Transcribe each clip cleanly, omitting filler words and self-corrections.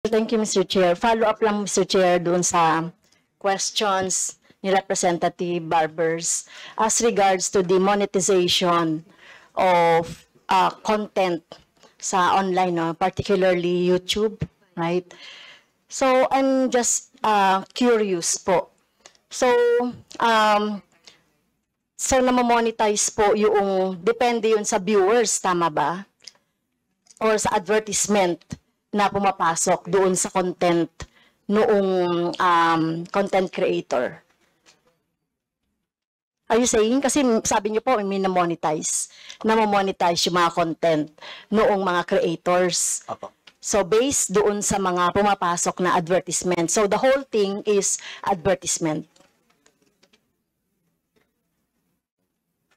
Thank you, Mr. Chair. Follow up lang, Mr. Chair, doon sa questions ni Representative Barbers as regards to the monetization of content sa online, no? Particularly YouTube, right? So, I'm just curious po. So, namamonetize po yung, depende yun sa viewers, tama ba? Or sa advertisement na pumapasok doon sa content noong content creator. Are you saying? Kasi sabi niyo po, may namamonetize yung mga content noong mga creators. Opo. So, based doon sa mga pumapasok na advertisement. So, the whole thing is advertisement.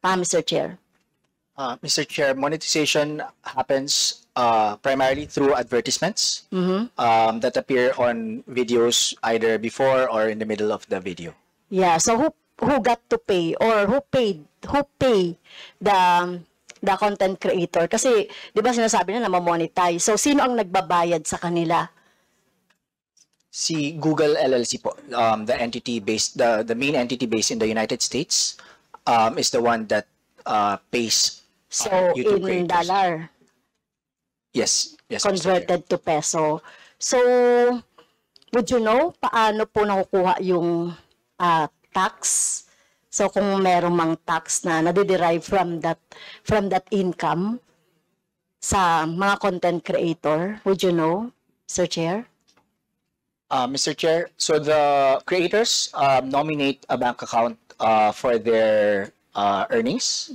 Mr. Chair. Mr. Chair, monetization happens primarily through advertisements that appear on videos either before or in the middle of the video. Yeah, so who got to pay or who pay the content creator? Kasi 'di ba sinasabi na ma-monetize. So sino ang nagbabayad sa kanila? Si Google LLC po, the the main entity based in the United States, is the one that pays So YouTube in creators. dollar Yes, Mr. Chair. converted to peso. So would you know paano po nakukuha yung tax? So kung merong mang tax na nade-derive from that income sa mga content creator, would you know, Sir Chair? Mr. Chair, so the creators nominate a bank account for their earnings,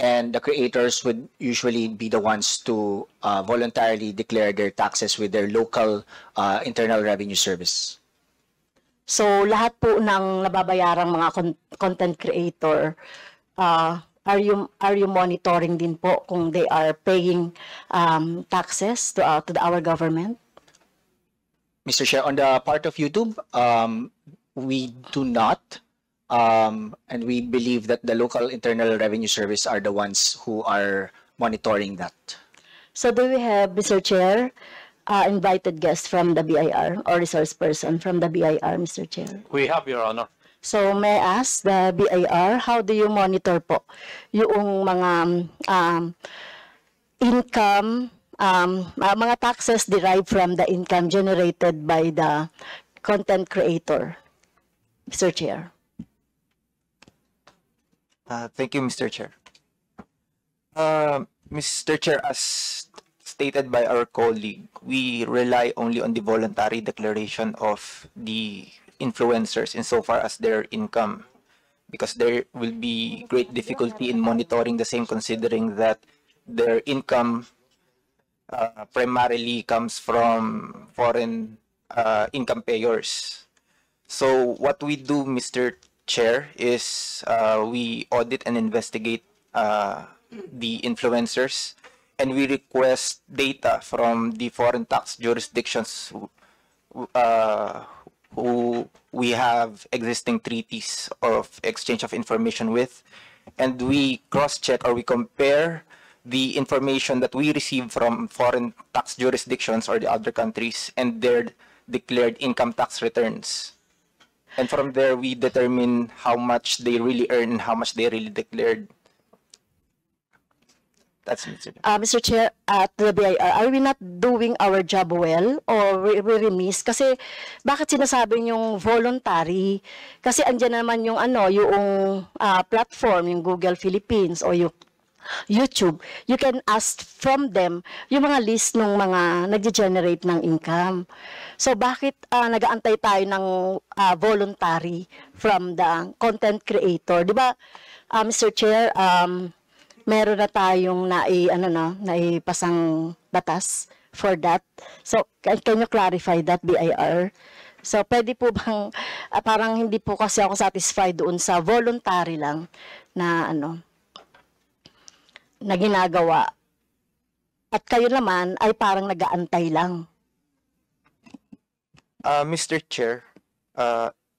and the creators would usually be the ones to voluntarily declare their taxes with their local Internal Revenue Service. So lahat po ng nababayarang mga content creator, are you monitoring din po kung they are paying taxes to our government? Mr. Chair, on the part of YouTube, we do not. And we believe that the local Internal Revenue Service are the ones who are monitoring that. So do we have, Mr. Chair, invited guests from the BIR or resource person from the BIR, Mr. Chair? We have, Your Honor. So may I ask the BIR, how do you monitor po yung mga income, mga taxes derived from the income generated by the content creator, Mr. Chair? Thank you, Mr. Chair. Mr. Chair, as stated by our colleague, we rely only on the voluntary declaration of the influencers insofar as their income, because there will be great difficulty in monitoring the same, considering that their income primarily comes from foreign income payers. So what we do, Mr. Chair, is we audit and investigate the influencers, and we request data from the foreign tax jurisdictions who we have existing treaties of exchange of information with, and we cross-check or we compare the information that we receive from foreign tax jurisdictions or the other countries and their declared income tax returns. And from there, we determine how much they really earn and how much they really declared. That's it. Mr. Chair, at the BIR, are we not doing our job well or we remiss? Kasi bakit sinasabi yung voluntary? Kasi andyan naman yung yung platform, yung Google Philippines o yung YouTube. You can ask from them yung mga list ng mga nag-generate ng income. So bakit nag-aantay tayo ng voluntary from the content creator? Di ba, Mr. Chair, meron na tayong naipasang batas for that. So can you clarify that, BIR? So pwede po bang, parang hindi po kasi ako satisfied doon sa voluntary lang na na ginagawa. At kayo naman ay parang nag-aantay lang. Mr. Chair,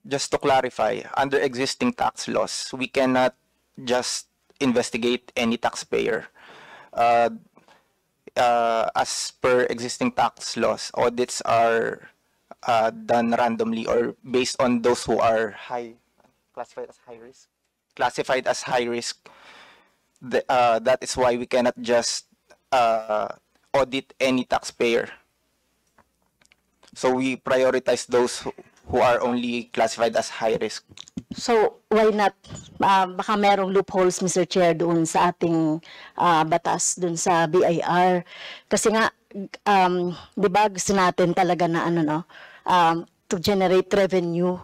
just to clarify, under existing tax laws, we cannot just investigate any taxpayer. as per existing tax laws, audits are done randomly or based on those who are classified as high risk. Classified as high risk. That is why we cannot just audit any taxpayer. So we prioritize those who are only classified as high risk. So, why not? Baka merong loopholes, Mr. Chair, doon sa ating batas, doon sa BIR. Kasi nga, di ba gusto natin talaga na ano, no, to generate revenue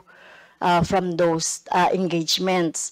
from those engagements.